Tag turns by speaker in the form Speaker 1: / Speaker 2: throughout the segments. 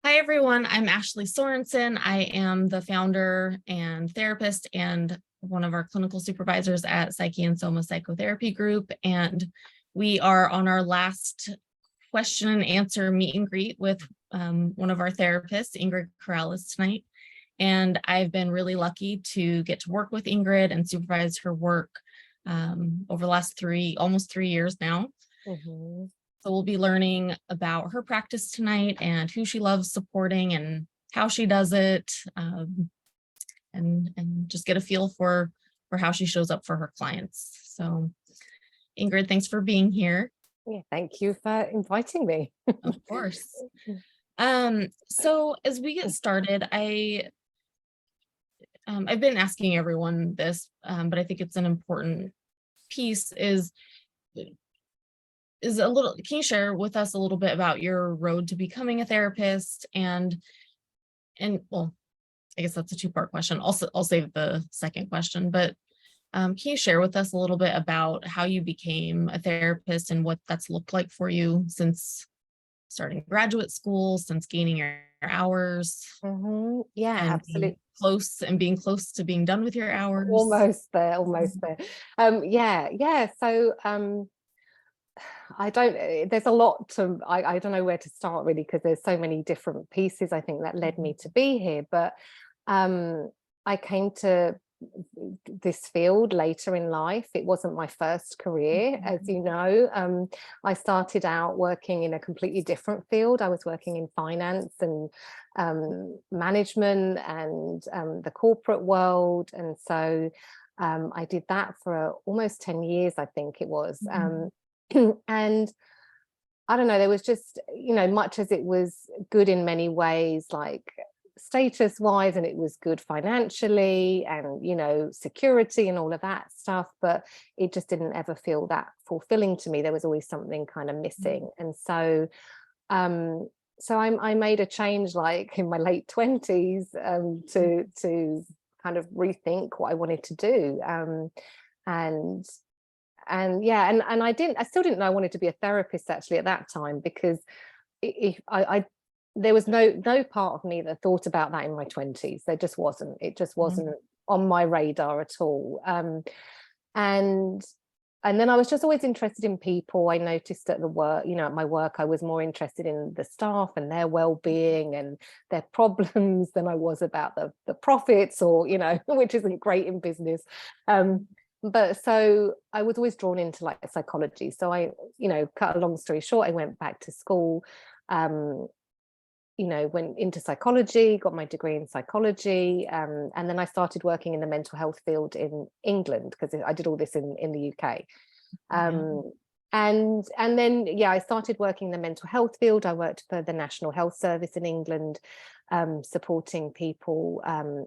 Speaker 1: Hi, everyone. I'm Ashley Sorensen. I am the founder and therapist and one of our clinical supervisors at Psyche Soma Psychotherapy Group. And we are on our last question and answer meet and greet with one of our therapists, Ingrid Corrales, tonight. And I've been really lucky to get to work with Ingrid and supervise her work over the last almost 3 years now.
Speaker 2: Mm-hmm.
Speaker 1: So we'll be learning about her practice tonight and who she loves supporting and how she does it, and just get a feel for how she shows up for her clients. So Ingrid, thanks for being here.
Speaker 2: Yeah, thank you for inviting me.
Speaker 1: Of course. So as we get started, I've been asking everyone this, but I think it's an important piece can you share with us a little bit about your road to becoming a therapist? And well, I guess that's a two-part question. Also, I'll save the second question, but can you share with us a little bit about how you became a therapist and what that's looked like for you since starting graduate school, since gaining your hours?
Speaker 2: Mm-hmm. Yeah,
Speaker 1: and
Speaker 2: absolutely.
Speaker 1: being close to being done with your hours?
Speaker 2: Almost there. Yeah. So there's a lot I don't know where to start really, because there's so many different pieces I think that led me to be here. But I came to this field later in life. It wasn't my first career, as you know. I started out working in a completely different field. I was working in finance and management and the corporate world. And so I did that for almost 10 years, I think it was. And I don't know, there was just, much as it was good in many ways, like status wise, and it was good financially and, security and all of that stuff, but it just didn't ever feel that fulfilling to me. There was always something kind of missing. And so, I made a change like in my late 20s to kind of rethink what I wanted to do. And I still didn't know I wanted to be a therapist actually at that time, because there was no part of me that thought about that in my 20s. It just wasn't on my radar at all. And then I was just always interested in people. I noticed at the work, at my work, I was more interested in the staff and their well-being and their problems than I was about the profits, or, which isn't great in business. But so I was always drawn into like psychology. So I, cut a long story short, I went back to school, went into psychology, got my degree in psychology. And then I started working in the mental health field in England, because I did all this in the UK. And then, I started working in the mental health field. I worked for the National Health Service in England, supporting people,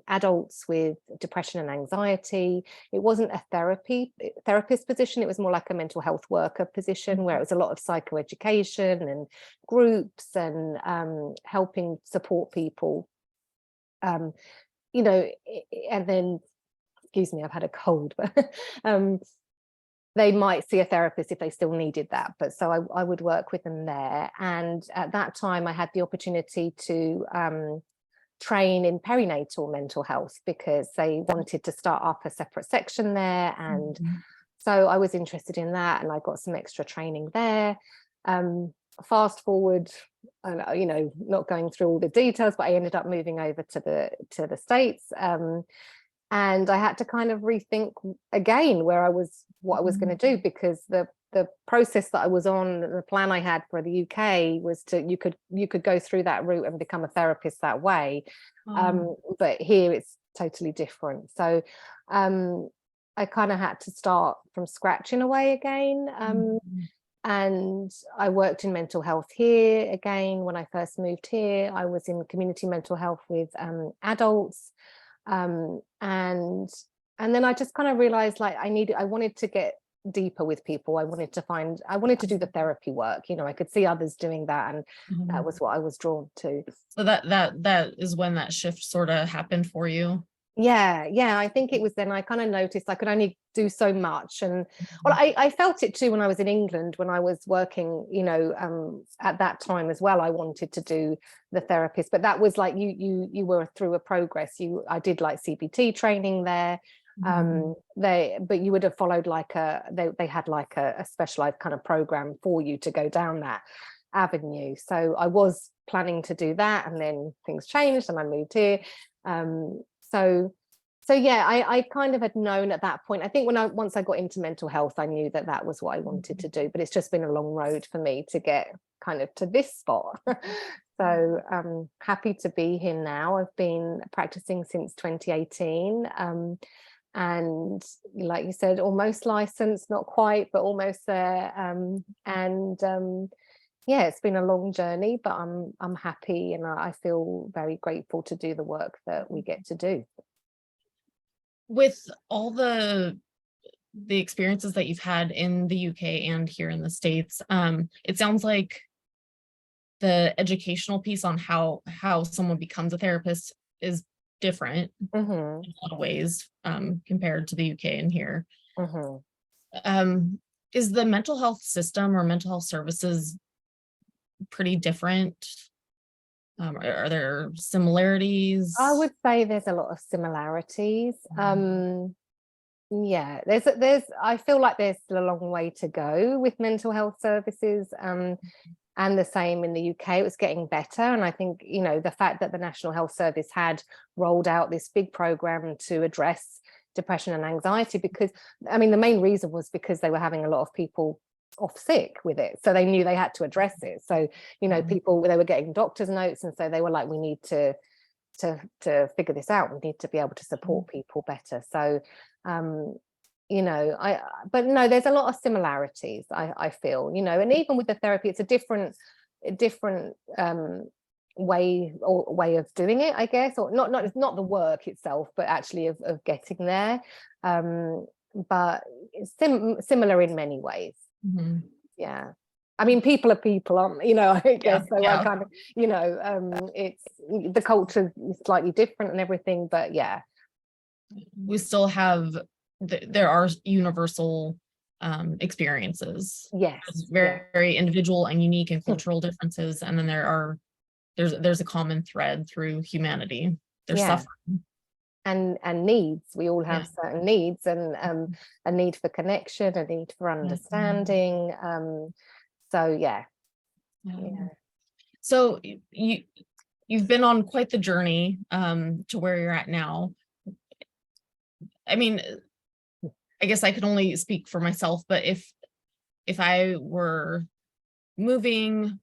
Speaker 2: adults with depression and anxiety. It wasn't a therapist position. It was more like a mental health worker position, where it was a lot of psychoeducation and groups and helping support people. And then, excuse me, I've had a cold, but they might see a therapist if they still needed that. But so I would work with them there. And at that time, I had the opportunity to train in perinatal mental health, because they wanted to start up a separate section there. And so I was interested in that, and I got some extra training there. Fast forward, not going through all the details, but I ended up moving over to the States. And I had to kind of rethink again what I was going to do, because the process that I was on, the plan I had for the UK was you could go through that route and become a therapist that way. But here it's totally different. So I kind of had to start from scratch in a way again. And I worked in mental health here again. When I first moved here, I was in community mental health with adults. And then I just kind of realized, like, I wanted to get deeper with people. I wanted to do the therapy work. I could see others doing that, and that was what I was drawn to.
Speaker 1: So that is when that shift sort of happened for you.
Speaker 2: Yeah, I think it was then I kind of noticed I could only do so much. And well, I felt it too when I was in England, when I was working, at that time as well. I wanted to do the therapist, but that was like you were through a progress. I did like CBT training there. But you would have followed like they had like a specialized kind of program for you to go down that avenue. So I was planning to do that, and then things changed and I moved here. So yeah, I kind of had known at that point. I think once I got into mental health, I knew that was what I wanted to do, but it's just been a long road for me to get kind of to this spot. So I'm happy to be here now. I've been practicing since 2018. And like you said, almost licensed, not quite, but almost there. Yeah, it's been a long journey, but I'm happy, and I feel very grateful to do the work that we get to do.
Speaker 1: With all the experiences that you've had in the UK and here in the States, it sounds like the educational piece on how someone becomes a therapist is different in a lot of ways, compared to the UK and here. Is the mental health system or mental health services pretty different? Are there similarities?
Speaker 2: I would say there's a lot of similarities. Yeah, I feel like there's still a long way to go with mental health services. And the same in the UK. It was getting better. And I think, the fact that the National Health Service had rolled out this big program to address depression and anxiety, because, I mean, the main reason was because they were having a lot of people off sick with it. So they knew they had to address it. So, people, they were getting doctor's notes. And so they were like, we need to figure this out. We need to be able to support people better. So, but no, there's a lot of similarities, I feel, and even with the therapy, it's a different way of doing it, I guess, or not the work itself, but actually of getting there. But it's similar in many ways. Yeah, I mean, people are people, aren't they? I guess. So I kind of, it's the culture is slightly different and everything, but yeah,
Speaker 1: we still have there are universal experiences.
Speaker 2: Yes,
Speaker 1: very individual and unique and cultural differences, and then there's a common thread through humanity. There's suffering
Speaker 2: and needs. We all have certain needs, and a need for connection, a need for understanding. So
Speaker 1: so you've been on quite the journey to where you're at now. I mean, I guess I could only speak for myself, but if I were moving,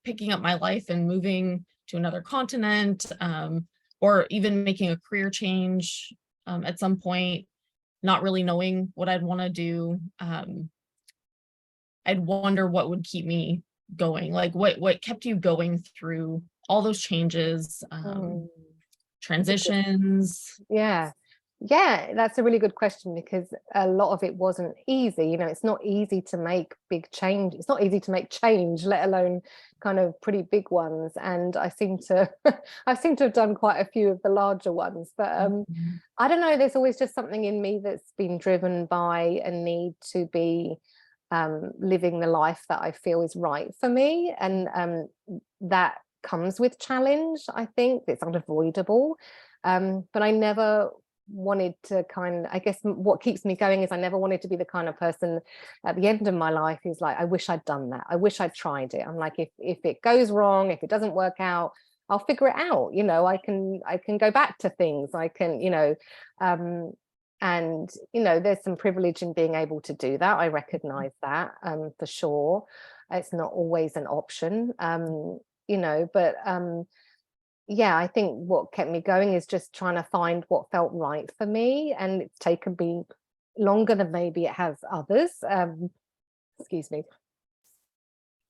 Speaker 1: picking up my life and moving to another continent, or even making a career change at some point, not really knowing what I'd want to do, I'd wonder what would keep me going. Like what kept you going through all those changes, transitions?
Speaker 2: Yeah, that's a really good question, because a lot of it wasn't easy. It's not easy to make big change. It's not easy to make change, let alone kind of pretty big ones. And I seem to have done quite a few of the larger ones. But I don't know, there's always just something in me that's been driven by a need to be living the life that I feel is right for me. And that comes with challenge. I think it's unavoidable. But I never wanted to I guess what keeps me going is I never wanted to be the kind of person at the end of my life who's like, I wish I'd done that. I wish I'd tried it. I'm like, if it goes wrong, if it doesn't work out, I'll figure it out. I can go back to things. I can, and there's some privilege in being able to do that. I recognize that for sure. It's not always an option, but yeah, I think what kept me going is just trying to find what felt right for me, and it's taken me longer than maybe it has others. Excuse me.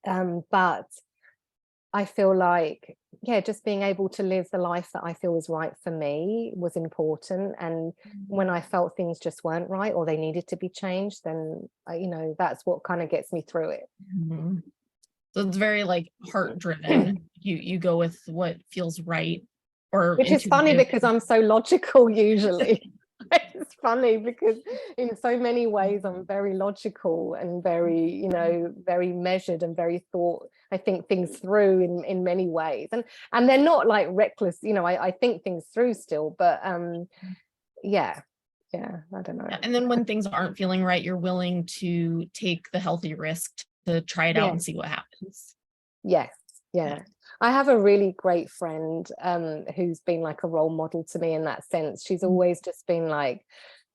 Speaker 2: But I feel like, just being able to live the life that I feel is right for me was important. And when I felt things just weren't right or they needed to be changed, then that's what kind of gets me through it.
Speaker 1: So it's very like heart driven. You go with what feels right or
Speaker 2: Which is funny
Speaker 1: intuitive.
Speaker 2: because I'm so logical usually. It's funny because in so many ways I'm very logical and very, you know, very measured and very thought. I think things through in many ways, and they're not like reckless, you know. I think things through still, but yeah, I don't know.
Speaker 1: And then when things aren't feeling right, you're willing to take the healthy risk to try it out
Speaker 2: Yeah.
Speaker 1: and see what happens.
Speaker 2: Yes. Yeah. I have a really great friend who's been like a role model to me in that sense. She's always just been like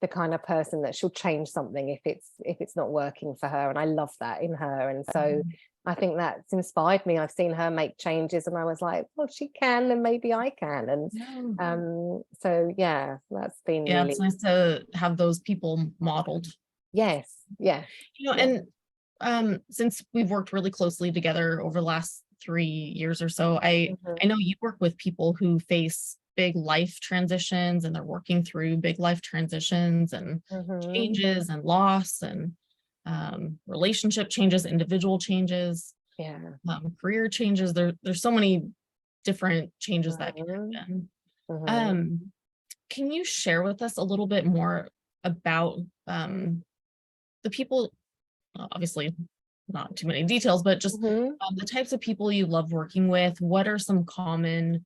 Speaker 2: the kind of person that she'll change something if it's not working for her, and I love that in her. And so I think that's inspired me. I've seen her make changes and I was like, well, she can, then maybe I can. And so yeah, that's been really,
Speaker 1: it's nice to have those people modeled.
Speaker 2: yes, yeah.
Speaker 1: You know, and since we've worked really closely together over the last 3 years or so, I know you work with people who face big life transitions, and they're working through big life transitions and changes and loss and relationship changes, individual changes, career changes. There's so many different changes that can happen. Can you share with us a little bit more about the people, obviously not too many details, but just the types of people you love working with? What are some common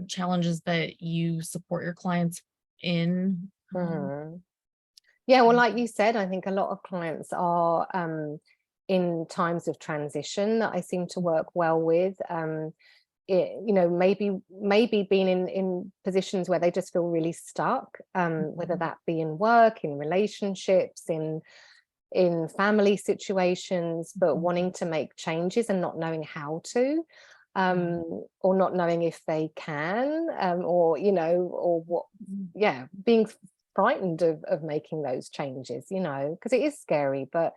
Speaker 1: challenges that you support your clients in?
Speaker 2: Yeah, well, like you said, I think a lot of clients are in times of transition that I seem to work well with. You know, maybe being in positions where they just feel really stuck, whether that be in work, in relationships, in family situations, but wanting to make changes and not knowing how to, or not knowing if they can, or, you know, or what, being frightened of making those changes, you know, because it is scary. But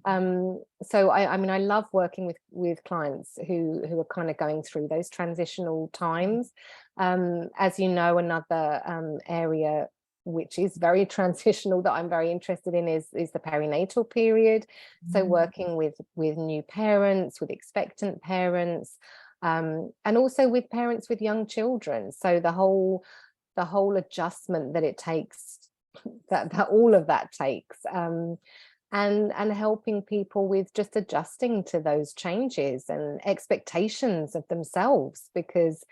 Speaker 2: so I mean, I love working with clients who are kind of going through those transitional times. As you know, another area which is very transitional that I'm very interested in is the perinatal period. So working with new parents, with expectant parents, and also with parents with young children. So the whole adjustment that it takes, that all of that takes, and helping people with just adjusting to those changes and expectations of themselves, because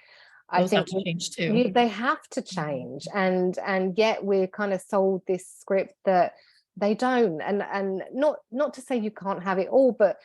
Speaker 2: I think
Speaker 1: have to change too.
Speaker 2: they have to change, and yet we're kind of sold this script that they don't, and not to say you can't have it all, but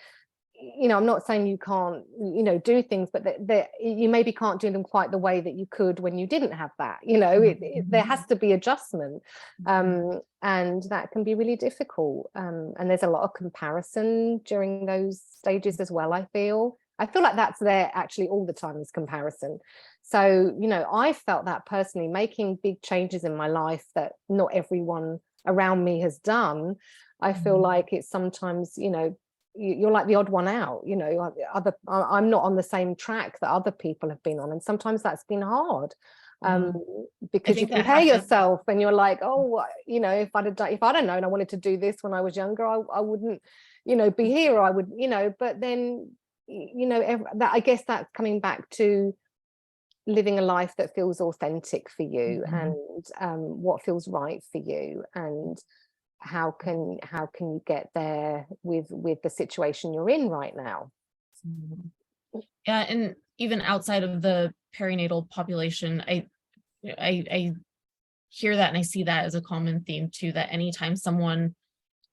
Speaker 2: you know, I'm not saying you can't, you know, do things, but that you maybe can't do them quite the way that you could when you didn't have that, you know. There has to be adjustment, and that can be really difficult, and there's a lot of comparison during those stages as well. I feel like that's there actually all the time, is comparison. So, you know, I felt that personally, making big changes in my life that not everyone around me has done. I feel like it's sometimes, you know, you're like the odd one out, you know. I'm not on the same track that other people have been on, and sometimes that's been hard, because you compare yourself and you're like, oh, you know, if I'd known I wanted to do this when I was younger, I wouldn't, you know, be here, or I would, you know. But then, you know, that, I guess that's coming back to living a life that feels authentic for you, and what feels right for you, and how can you get there with the situation you're in right now.
Speaker 1: Yeah, and even outside of the perinatal population, I hear that and I see that as a common theme too, that anytime someone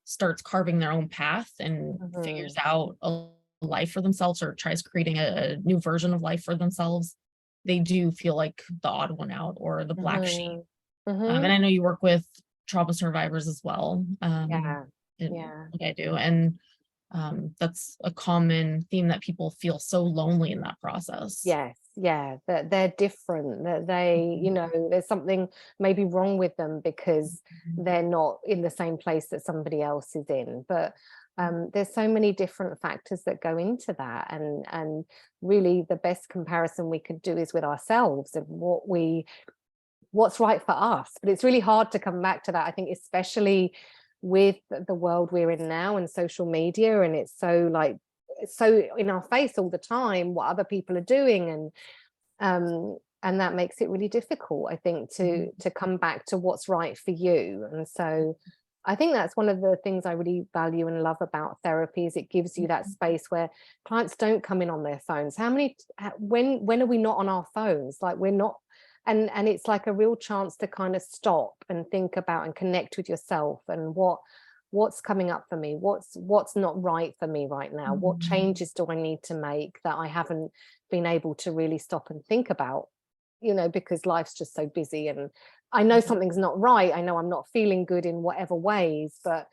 Speaker 1: starts carving their own path and figures out a life for themselves, or tries creating a new version of life for themselves, they do feel like the odd one out, or the black sheep. And I know you work with trauma survivors as well. Like I do. And that's a common theme, that people feel so lonely in that process.
Speaker 2: Yes, yeah, that they're different, that they, you know, there's something maybe wrong with them because they're not in the same place that somebody else is in. But there's so many different factors that go into that, and really the best comparison we could do is with ourselves, and what's right for us. But it's really hard to come back to that, I think, especially with the world we're in now and social media, and it's so in our face all the time what other people are doing, and that makes it really difficult, I think, to come back to what's right for you. And so I think that's one of the things I really value and love about therapy, is it gives you that space where clients don't come in on their phones. When are we not on our phones? Like, we're not, and it's like a real chance to kind of stop and think about and connect with yourself, and what's coming up for me, what's not right for me right now, what changes do I need to make that I haven't been able to really stop and think about, because life's just so busy. And I know something's not right, I know I'm not feeling good in whatever ways, but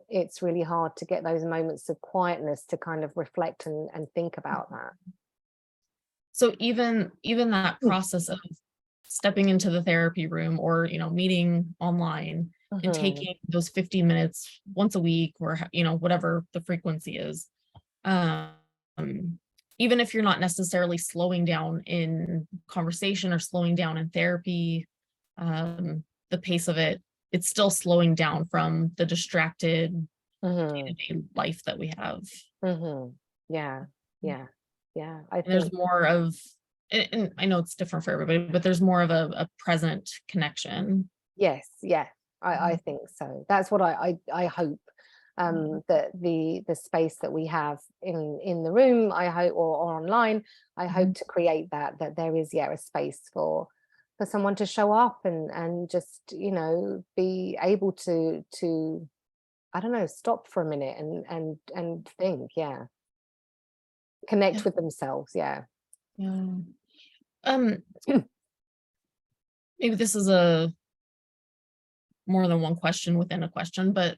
Speaker 2: it's really hard to get those moments of quietness to kind of reflect and think about that.
Speaker 1: So even that process of stepping into the therapy room, or meeting online and taking those 15 minutes once a week, or whatever the frequency is, even if you're not necessarily slowing down in conversation or slowing down in therapy, the pace of it's still slowing down from the distracted day-to-day life that we have.
Speaker 2: Yeah. I think
Speaker 1: there's more of, and I know it's different for everybody, but there's more of a present connection.
Speaker 2: Yes, yeah, I think so. That's what I hope, that the space that we have in the room, I hope, or online, I hope to create that there is, a space for someone to show up and just, be able to I don't know, stop for a minute and think, connect with themselves.
Speaker 1: Maybe this is a more than one question within a question, but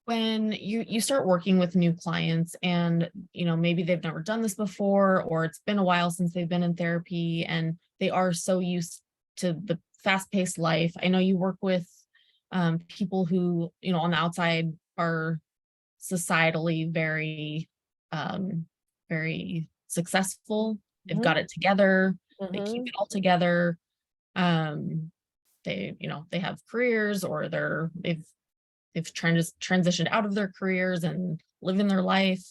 Speaker 1: when you start working with new clients, and maybe they've never done this before, or it's been a while since they've been in therapy, and they are so used to the fast-paced life. I know you work with people who on the outside are societally very very successful. They've got it together. They keep it all together. They they have careers, or they've transitioned out of their careers and living their life,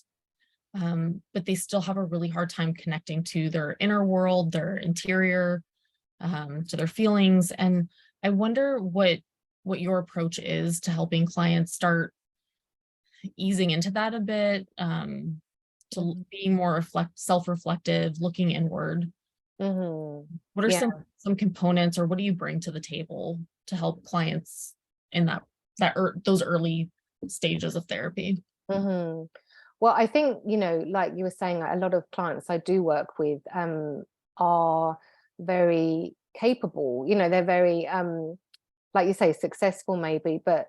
Speaker 1: but they still have a really hard time connecting to their inner world, their interior, to their feelings. And I wonder what your approach is to helping clients start easing into that a bit, to being more self-reflective, looking inward. What are some components, or what do you bring to the table to help clients in those early stages of therapy?
Speaker 2: Well, I think, like you were saying, a lot of clients I do work with are very capable. They're very, like you say, successful maybe, but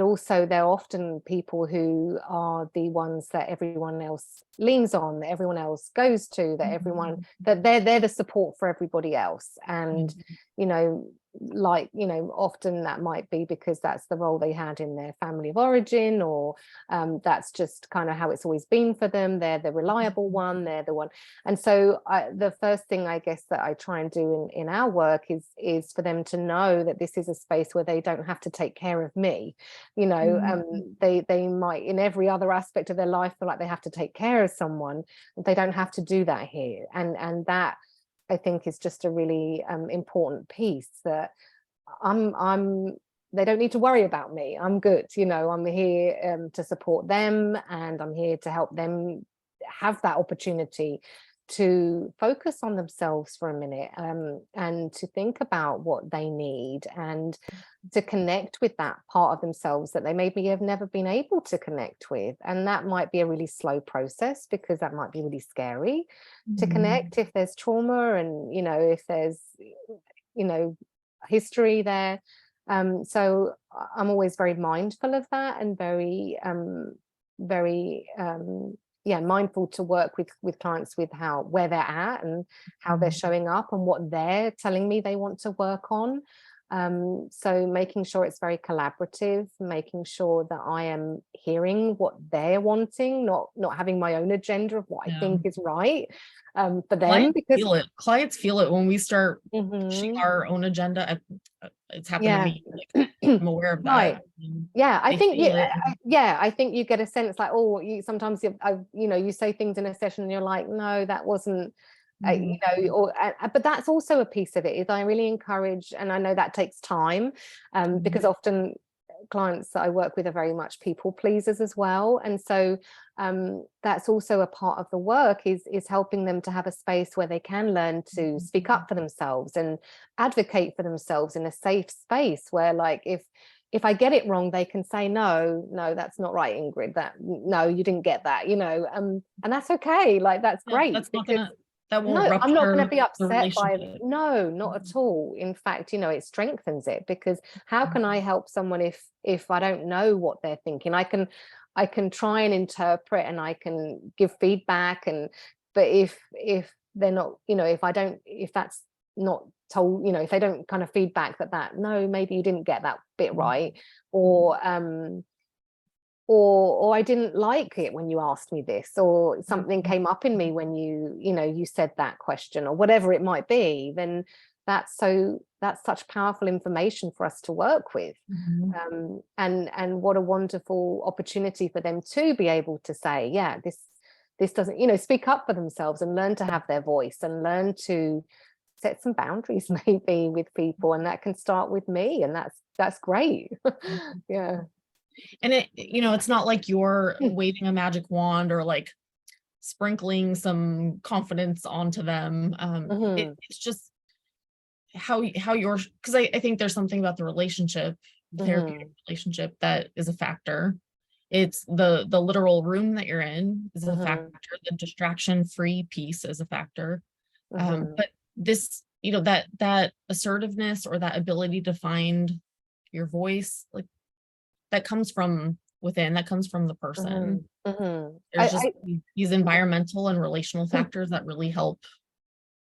Speaker 2: also they're often people who are the ones that everyone else leans on, that everyone else goes to, that they're the support for everybody else. And often that might be because that's the role they had in their family of origin, or that's just kind of how it's always been for them. They're the reliable one, they're the one. And so the first thing I guess that I try and do in our work is for them to know that this is a space where they don't have to take care of me. They might in every other aspect of their life feel like they have to take care of someone. They don't have to do that here. And that, I think, is just a really important piece, that they don't need to worry about me. I'm good. I'm here to support them, and I'm here to help them have that opportunity to focus on themselves for a minute, and to think about what they need, and to connect with that part of themselves that they maybe have never been able to connect with. And that might be a really slow process, because that might be really scary to connect if there's trauma, and if there's history there. So I'm always very mindful of that, and very mindful to work with clients with where they're at, and how they're showing up, and what they're telling me they want to work on. So making sure it's very collaborative, making sure that I am hearing what they're wanting, not having my own agenda of what I think is right for them.
Speaker 1: Clients feel it when we start pushing our own agenda. It's happened to me. Like, I'm aware of that.
Speaker 2: Right. I think you get a sense like, sometimes you say things in a session and you're like, no, that wasn't you know, or but that's also a piece of it, is I really encourage, and I know that takes time, because often clients that I work with are very much people pleasers as well, and so that's also a part of the work, is helping them to have a space where they can learn to speak up for themselves and advocate for themselves in a safe space, where, like, if I get it wrong, they can say, no, that's not right, Ingrid, that, no, you didn't get that, you know, and that's okay, like, that's great.
Speaker 1: That's not
Speaker 2: Because
Speaker 1: gonna, that won't
Speaker 2: no, I'm not going to
Speaker 1: rupture
Speaker 2: be
Speaker 1: the
Speaker 2: upset by it.
Speaker 1: relationship.
Speaker 2: No, not at all. In fact, you know, it strengthens it, because how can I help someone if I don't know what they're thinking? I can try and interpret, and I can give feedback, but if they're not, you know, if that's not told, you know, if they don't kind of feedback that no, maybe you didn't get that bit right, or I didn't like it when you asked me this, or something came up in me when you said that question, or whatever it might be, then that's such powerful information for us to work with. And what a wonderful opportunity for them to be able to say, yeah, this doesn't, you know, speak up for themselves and learn to have their voice and learn to set some boundaries maybe with people, and that can start with me, and that's great. Yeah.
Speaker 1: And it, you know, it's not like you're waving a magic wand or like sprinkling some confidence onto them. It's just how you're, because I think there's something about the relationship, the therapeutic relationship, that is a factor. It's the literal room that you're in is a factor. The distraction-free piece is a factor. But this, you know, that assertiveness, or that ability to find your voice, like, that comes from within, that comes from the person. There's just these environmental and relational factors that really help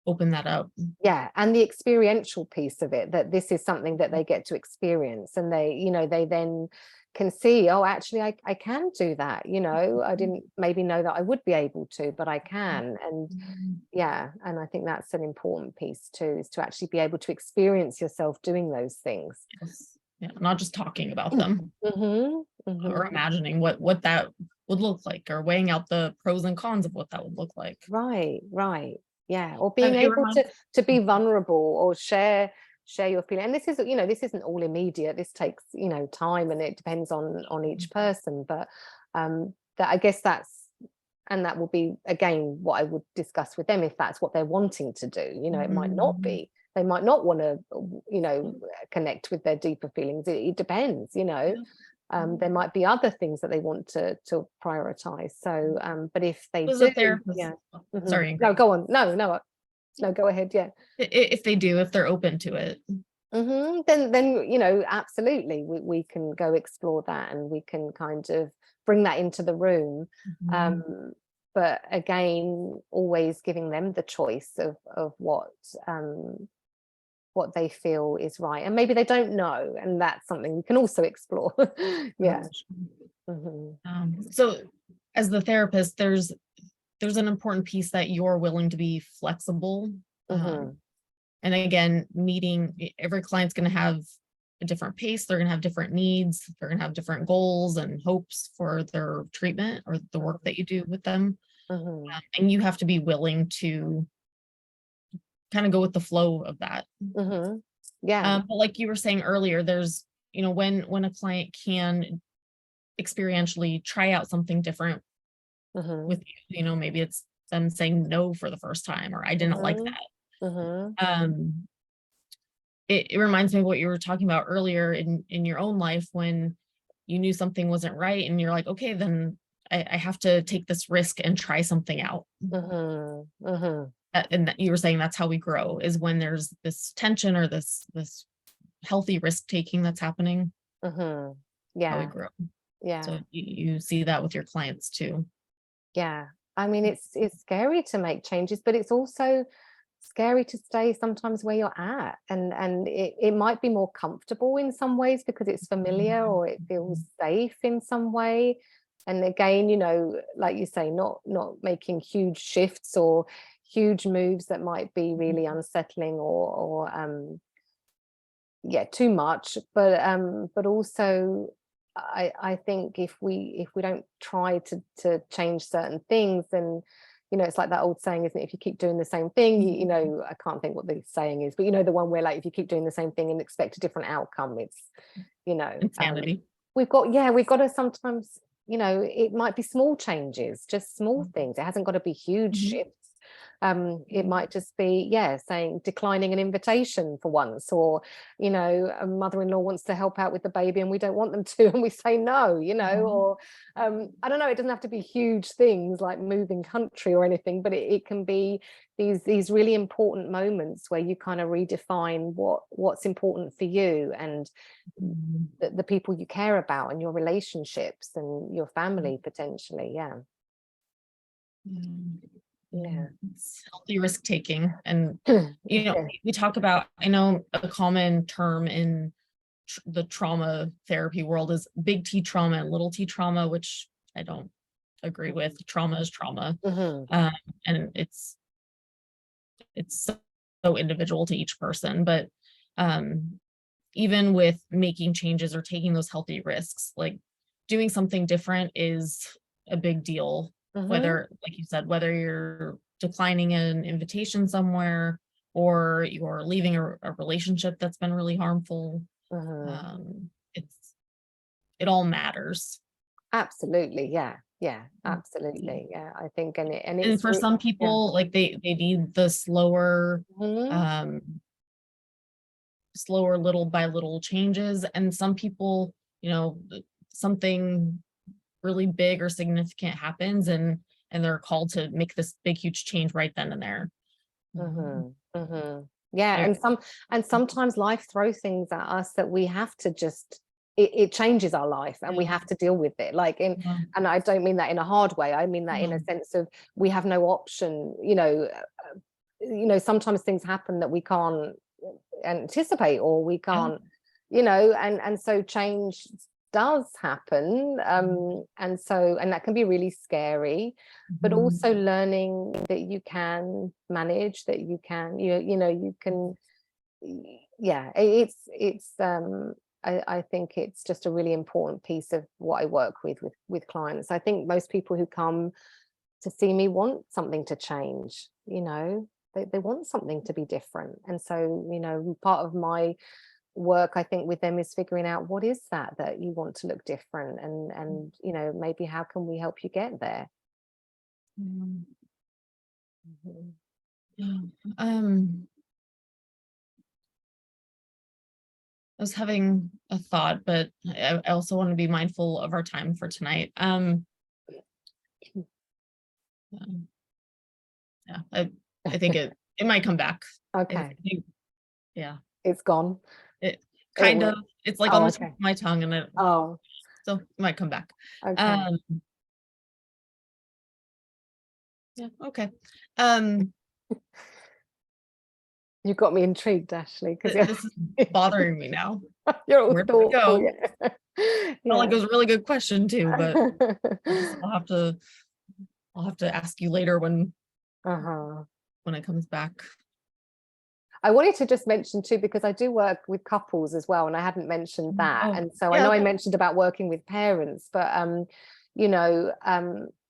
Speaker 1: open that up.
Speaker 2: Yeah, and the experiential piece of it, that this is something that they get to experience, and they then can see, oh, actually I can do that, you know, I didn't maybe know that I would be able to, but I can. And yeah, and I think that's an important piece too, is to actually be able to experience yourself doing those things.
Speaker 1: Yes. Yeah, not just talking about them, or imagining what that would look like, or weighing out the pros and cons of what that would look like.
Speaker 2: Right. Yeah, or being able to be vulnerable, or share your feeling. And this is, you know, this isn't all immediate. This takes, you know, time, and it depends on each person. But that, I guess that will be, again, what I would discuss with them, if that's what they're wanting to do. You know, it might not be. They might not want to, you know, connect with their deeper feelings. It depends, you know. There might be other things that they want to prioritize. So, but if they
Speaker 1: As
Speaker 2: do,
Speaker 1: a therapist,
Speaker 2: yeah.
Speaker 1: sorry.
Speaker 2: No, go on. No, go ahead. Yeah.
Speaker 1: If they're open to it.
Speaker 2: Then, you know, absolutely, we can go explore that, and we can kind of bring that into the room. But again, always giving them the choice of what they feel is right, and maybe they don't know, and that's something we can also explore. Yeah.
Speaker 1: So as the therapist, there's an important piece that you're willing to be flexible. And again, every client's going to have a different pace, they're going to have different needs, they're going to have different goals and hopes for their treatment or the work that you do with them. And you have to be willing to kind of go with the flow of that.
Speaker 2: Yeah.
Speaker 1: But like you were saying earlier, there's, you know, when a client can experientially try out something different with you, you know, maybe it's them saying no for the first time, or I didn't like that. It reminds me of what you were talking about earlier in your own life, when you knew something wasn't right and you're like, okay, then I have to take this risk and try something out. And that you were saying that's how we grow, is when there's this tension or this healthy risk taking that's happening.
Speaker 2: Yeah.
Speaker 1: How we grow.
Speaker 2: Yeah.
Speaker 1: So you see that with your clients too.
Speaker 2: Yeah. I mean, it's scary to make changes, but it's also scary to stay sometimes where you're at, and it might be more comfortable in some ways because it's familiar, or it feels safe in some way. And again, you know, like you say, not making huge shifts or huge moves that might be really unsettling or too much. But also, I think if we don't try to change certain things, then, you know, it's like that old saying, isn't it? If you keep doing the same thing, you know, I can't think what the saying is, but you know, the one where like, if you keep doing the same thing and expect a different outcome, it's, you know,
Speaker 1: Insanity.
Speaker 2: we've got to sometimes, you know, it might be small changes, just small things. It hasn't got to be huge shifts. It might just be, saying declining an invitation for once, or, you know, a mother-in-law wants to help out with the baby and we don't want them to, and we say no, you know, or I don't know, it doesn't have to be huge things like moving country or anything, but it can be these really important moments where you kind of redefine what's important for you and the people you care about and your relationships and your family potentially. Yeah.
Speaker 1: It's healthy risk taking. And you know, we talk about, I know a common term in the trauma therapy world is big T trauma and little t trauma, which I don't agree with. Trauma is trauma. And it's so individual to each person, but even with making changes or taking those healthy risks, like doing something different is a big deal. Whether, like you said, whether you're declining an invitation somewhere or you're leaving a relationship that's been really harmful, it all matters.
Speaker 2: Absolutely. Yeah, absolutely. Yeah, I think,
Speaker 1: And for some people, like they need the slower little by little changes, and some people, you know, something really big or significant happens and they're called to make this big huge change right then and there.
Speaker 2: Yeah, and sometimes life throws things at us that we have to just, it changes our life and we have to deal with it, like and I don't mean that in a hard way, I mean that in a sense of we have no option, you know, sometimes things happen that we can't anticipate or we can't, you know, and so change does happen, and that can be really scary, but also learning that you can manage, that you can, you know, you can, I think it's just a really important piece of what I work with clients. I think most people who come to see me want something to change, you know, they want something to be different, and so, you know, part of my work, I think, with them is figuring out what is that you want to look different, and you know, maybe how can we help you get there.
Speaker 1: I was having a thought, but I also want to be mindful of our time for tonight. I think it might come back.
Speaker 2: Okay. It's gone.
Speaker 1: It kind of, it's like on the tip of my tongue, and so it might come back. Okay.
Speaker 2: You got me intrigued, Ashley, because
Speaker 1: this is bothering me now.
Speaker 2: You're all
Speaker 1: Where do we go?
Speaker 2: Well,
Speaker 1: like it was a really good question too, but I'll have to ask you later when it comes back.
Speaker 2: I wanted to just mention too, because I do work with couples as well, and I hadn't mentioned that. And so I know I mentioned about working with parents, but you know,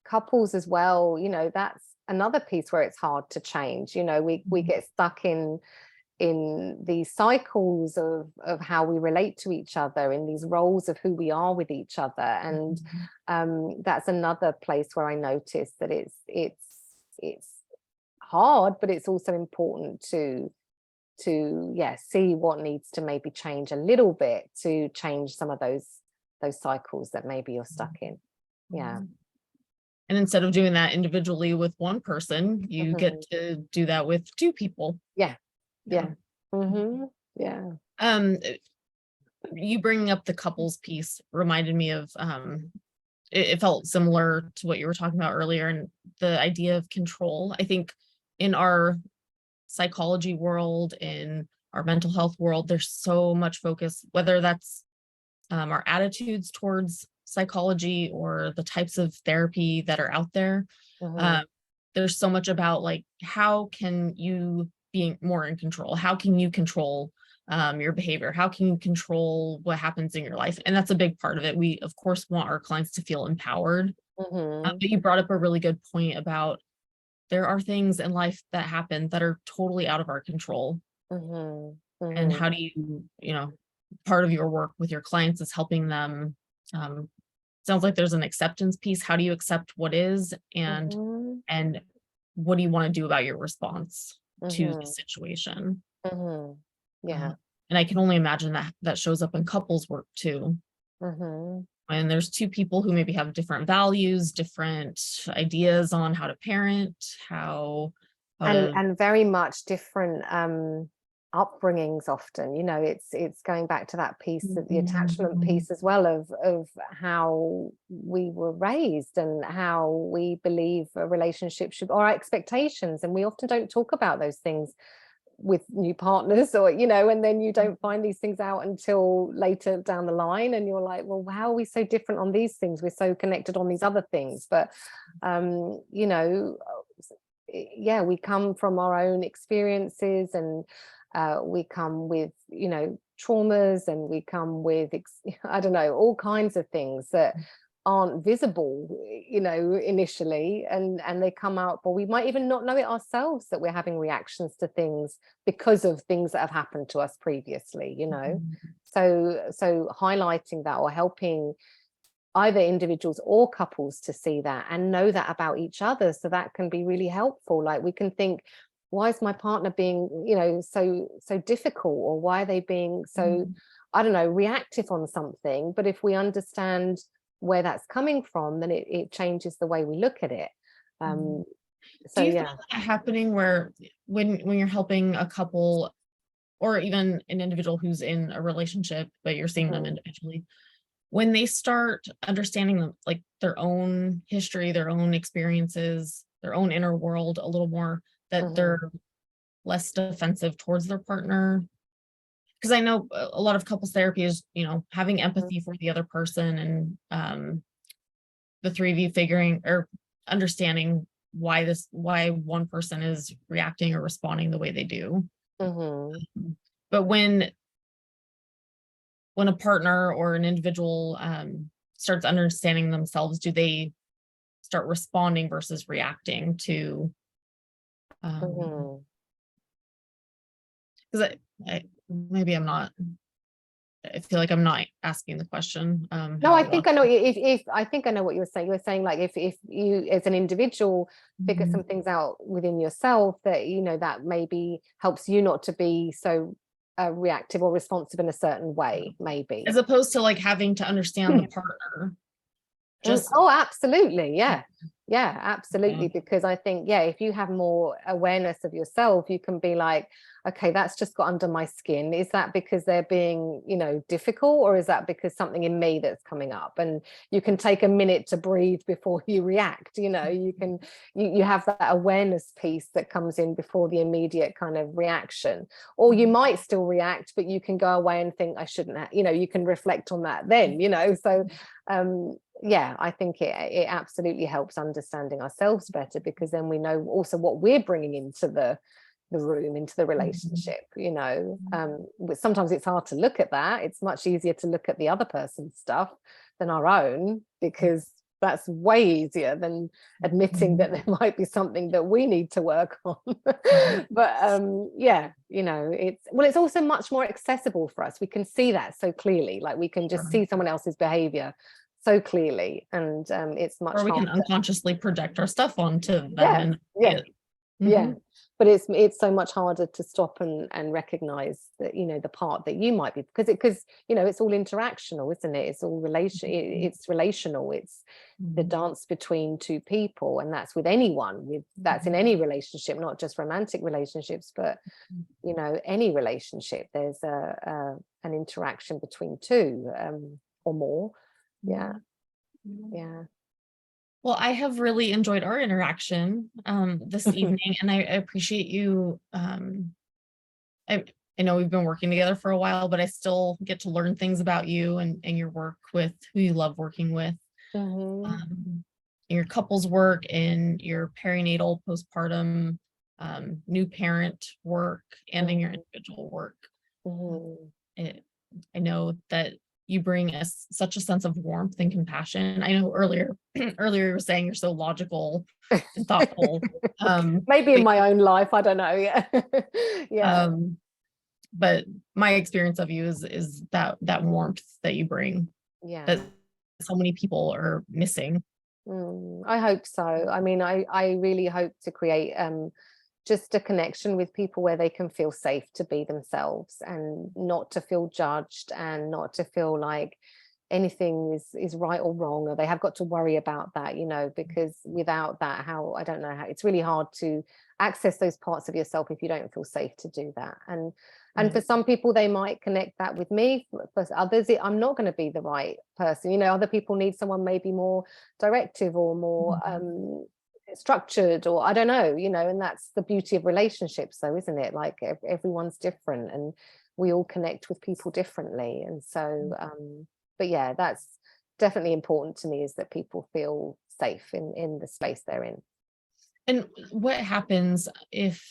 Speaker 2: couples as well, you know, that's another piece where it's hard to change. You know, we get stuck in these cycles of how we relate to each other, in these roles of who we are with each other, and that's another place where I notice that it's hard, but it's also important to see what needs to maybe change a little bit to change some of those cycles that maybe you're stuck in.
Speaker 1: And instead of doing that individually with one person, you get to do that with two people. You bringing up the couples piece reminded me of it felt similar to what you were talking about earlier, and the idea of control. I think in our psychology world, in our mental health world, there's so much focus, whether that's our attitudes towards psychology or the types of therapy that are out there. There's so much about like, how can you be more in control? How can you control your behavior? How can you control what happens in your life? And that's a big part of it. We, of course, want our clients to feel empowered. But you brought up a really good point about there are things in life that happen that are totally out of our control. And how do part of your work with your clients is helping them, sounds like there's an acceptance piece. How do you accept what is, and what do you want to do about your response to the situation?
Speaker 2: Yeah.
Speaker 1: And I can only imagine that that shows up in couples work too. And there's two people who maybe have different values, different ideas on how to parent, how to,
Speaker 2: and very much different upbringings often. It's going back to that piece, the attachment piece as well, of how we were raised and how we believe a relationship should, or our expectations, and we often don't talk about those things with new partners, or and then you don't find these things out until later down the line, and you're like, well, how are we so different on these things? We're so connected on these other things. But yeah, we come from our own experiences, and we come with traumas, and we come with I don't know, all kinds of things that aren't visible initially, and they come out, or we might even not know it ourselves, that we're having reactions to things because of things that have happened to us previously. So highlighting that, or helping either individuals or couples to see that and know that about each other, so that can be really helpful. Like, we can think, why is my partner being so difficult, or why are they being so I don't know, reactive on something? But if we understand where that's coming from, then it changes the way we look at it.
Speaker 1: Do you find that happening where when you're helping a couple, or even an individual who's in a relationship, but you're seeing them individually, when they start understanding them, like their own history, their own experiences, their own inner world a little more, that they're less defensive towards their partner? Because I know a lot of couples therapy is, having empathy for the other person, and the three of you figuring or understanding why one person is reacting or responding the way they do. But when a partner or an individual starts understanding themselves, do they start responding versus reacting to? Because maybe I'm not. I feel like I'm not asking the question.
Speaker 2: No, I think I know. I think I know what you're saying. You're saying, like, if you as an individual figure some things out within yourself, that that maybe helps you not to be so reactive or responsive in a certain way, maybe,
Speaker 1: as opposed to like having to understand the partner.
Speaker 2: Oh, absolutely. Yeah, absolutely. Because I think, if you have more awareness of yourself, you can be like, okay, that's just got under my skin. Is that because they're being, difficult, or is that because something in me that's coming up? And you can take a minute to breathe before you react. You have that awareness piece that comes in before the immediate kind of reaction. Or you might still react, but you can go away and think, I shouldn't have, you can reflect on that then, so I think it absolutely helps understanding ourselves better, because then we know also what we're bringing into the room, into the relationship. Sometimes it's hard to look at that. It's much easier to look at the other person's stuff than our own, because that's way easier than admitting that there might be something that we need to work on. But it's also much more accessible for us. We can see that so clearly, like we can just see someone else's behavior so clearly, and it's much,
Speaker 1: or we can unconsciously project our stuff onto them.
Speaker 2: But it's so much harder to stop and recognize that the part that you might be, because it's all interactional, isn't it? It's all it's relational. It's the dance between two people, and that's with anyone, that's in any relationship, not just romantic relationships, but any relationship. There's an interaction between two or more. Yeah.
Speaker 1: Well, I have really enjoyed our interaction this evening, and I appreciate you. I know we've been working together for a while, but I still get to learn things about you and your work with who you love working with, your couples work, and your perinatal, postpartum, new parent work, and in your individual work. I know that you bring such a sense of warmth and compassion. I know earlier you were saying you're so logical and thoughtful.
Speaker 2: Maybe in my own life, I don't know. Yeah. Yeah.
Speaker 1: But my experience of you is that warmth that you bring,
Speaker 2: Yeah.
Speaker 1: that so many people are missing.
Speaker 2: I hope so. I mean, I really hope to create just a connection with people where they can feel safe to be themselves and not to feel judged and not to feel like anything is right or wrong, or they have got to worry about that, because without that, I don't know how, it's really hard to access those parts of yourself if you don't feel safe to do that. And for some people, they might connect that with me. For others, I'm not going to be the right person. Other people need someone maybe more directive or more structured, or I don't know, and that's the beauty of relationships though, isn't it? Like everyone's different and we all connect with people differently. And so but yeah, that's definitely important to me, is that people feel safe in the space they're in.
Speaker 1: And what happens if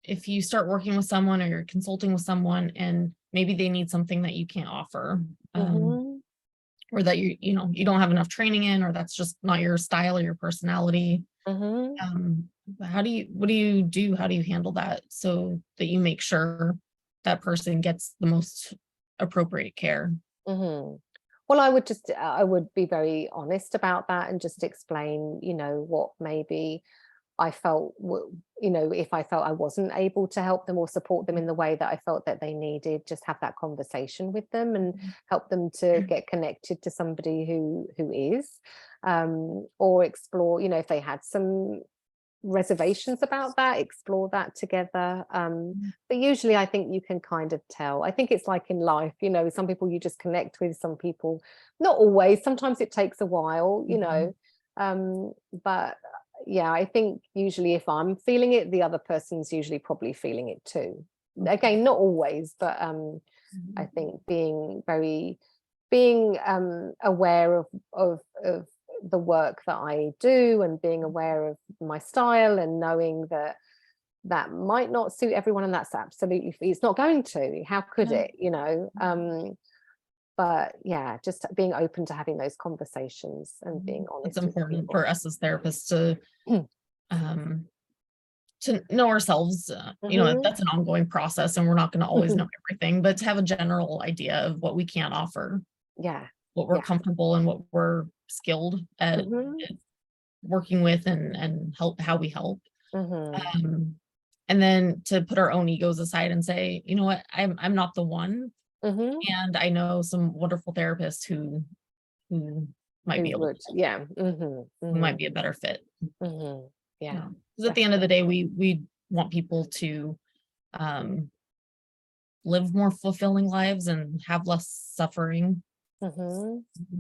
Speaker 1: you start working with someone or you're consulting with someone and maybe they need something that you can't offer, or that you don't have enough training in, or that's just not your style or your personality? What do you do? How do you handle that so that you make sure that person gets the most appropriate care?
Speaker 2: Well, I would be very honest about that and just explain, what maybe I felt, if I felt I wasn't able to help them or support them in the way that I felt that they needed, just have that conversation with them and help them to get connected to somebody who is, or explore, if they had some reservations about that, explore that together. But usually I think you can kind of tell. I think it's like in life, some people you just connect with, some people not always, sometimes it takes a while, but yeah, I think usually if I'm feeling it, the other person's usually probably feeling it too. Again, not always, but I think being aware of the work that I do and being aware of my style and knowing that might not suit everyone, and that's absolutely, it's not going to, how could it, but yeah, just being open to having those conversations and being honest.
Speaker 1: It's important for us as therapists to know ourselves. That's an ongoing process and we're not going to always know everything, but to have a general idea of what we can offer, what we're comfortable and what we're skilled at working with and how we help. And then to put our own egos aside and say, you know what, I'm not the one. And I know some wonderful therapists who might be able to, who might be a better fit. Because at the end of the day, we want people to live more fulfilling lives and have less suffering,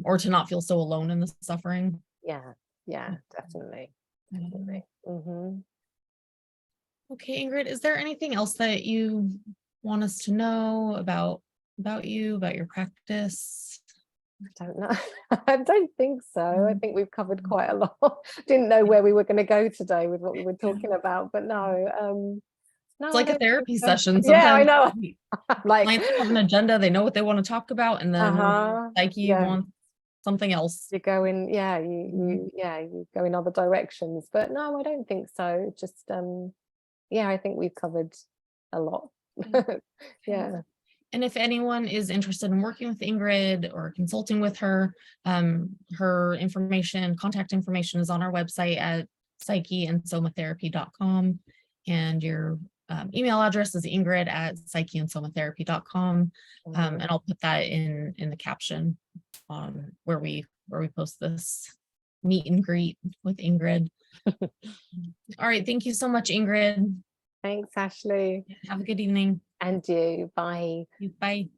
Speaker 1: or to not feel so alone in the suffering.
Speaker 2: Definitely.
Speaker 1: Okay, Ingrid, is there anything else that you want us to know about you, about your practice?
Speaker 2: I don't know. I don't think so. I think we've covered quite a lot. Didn't know where we were going to go today with what we were talking about, but no.
Speaker 1: It's like a therapy session.
Speaker 2: Sometimes, I know.
Speaker 1: Clients have an agenda, they know what they want to talk about, and then Psyche wants something else.
Speaker 2: You go in, you go in other directions. But no, I don't think so. Just I think we've covered a lot.
Speaker 1: And if anyone is interested in working with Ingrid or consulting with her, her contact information is on our website at psycheandsomatherapy.com, and your email address is ingrid@psycheandsomatherapy.com. And I'll put that in the caption on where we post this meet and greet with Ingrid. All right, thank you so much, Ingrid.
Speaker 2: Thanks, Ashley.
Speaker 1: Have a good evening.
Speaker 2: And you. Bye.
Speaker 1: Bye.